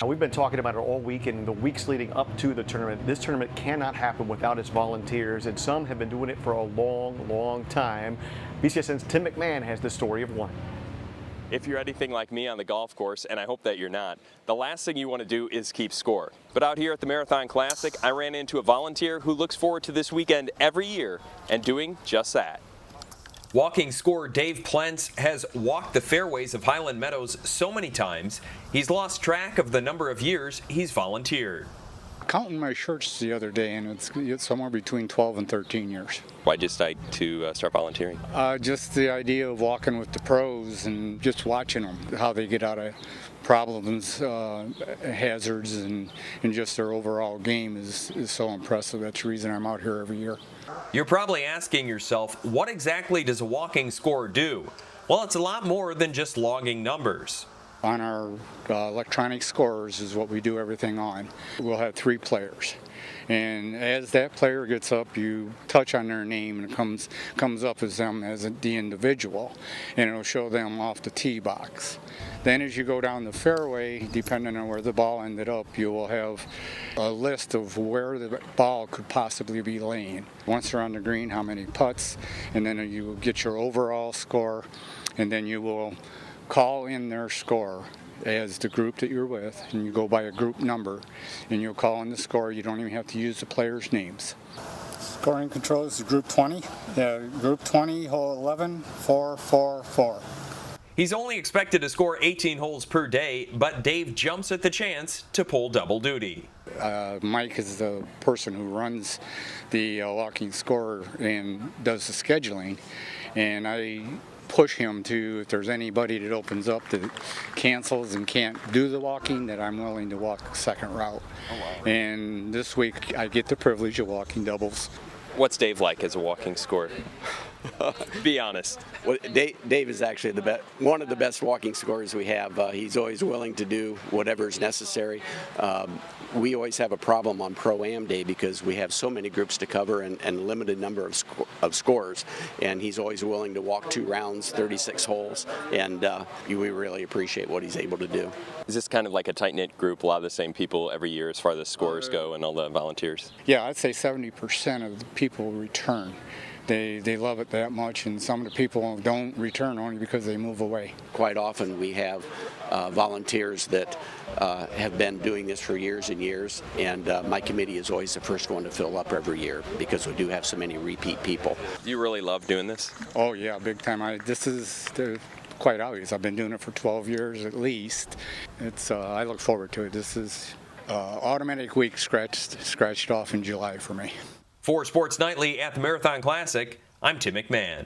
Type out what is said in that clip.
Now, we've been talking about it all week and the weeks leading up to the tournament. This tournament cannot happen without its volunteers, and some have been doing it for a long, long time. BCSN's Tim McMahon has the story of one. If you're anything like me on the golf course, and I hope that you're not, the last thing you want to do is keep score. But out here at the Marathon Classic, I ran into a volunteer who looks forward to this weekend every year and doing just that. Walking scorer Dave Plentz has walked the fairways of Highland Meadows so many times, he's lost track of the number of years he's volunteered. Counting my shirts the other day, and it's somewhere between 12 and 13 years. Why decide to start volunteering? Just the idea of walking with the pros and just watching them, how they get out of problems, hazards, and just their overall game is so impressive. That's the reason I'm out here every year. You're probably asking yourself, what exactly does a walking score do? Well, it's a lot more than just logging numbers. On our electronic scorers is what we do everything on. We'll have 3 players. And as that player gets up, you touch on their name and it comes up as them as the individual. And it'll show them off the tee box. Then as you go down the fairway, depending on where the ball ended up, you will have a list of where the ball could possibly be laying. Once they're on the green, how many putts, and then you will get your overall score, and then you will call in their score as the group that you're with, and you go by a group number, and you'll call in the score. You don't even have to use the players' names. Scoring controls is group 20. Yeah, group 20, hole 11, 4, 4, 4. He's only expected to score 18 holes per day, but Dave jumps at the chance to pull double duty. Mike is the person who runs the walking score and does the scheduling, and I push him to, if there's anybody that opens up that cancels and can't do the walking, that I'm willing to walk the second route. Oh, wow. And this week I get the privilege of walking doubles. What's Dave like as a walking scorer? Be honest. Well, Dave is actually one of the best walking scorers we have. He's always willing to do whatever is necessary. We always have a problem on Pro-Am Day because we have so many groups to cover and a limited number of scorers. And he's always willing to walk 2 rounds, 36 holes, and we really appreciate what he's able to do. Is this kind of like a tight-knit group, a lot of the same people every year as far as the scorers go and all the volunteers? Yeah, I'd say 70% of the people return. They love it that much, and some of the people don't return only because they move away. Quite often we have volunteers that have been doing this for years and years, and my committee is always the first one to fill up every year because we do have so many repeat people. Do you really love doing this? Oh yeah, big time. This is quite obvious. I've been doing it for 12 years at least. I look forward to it. This is automatic week scratched off in July for me. For Sports Nightly at the Marathon Classic, I'm Tim McMahon.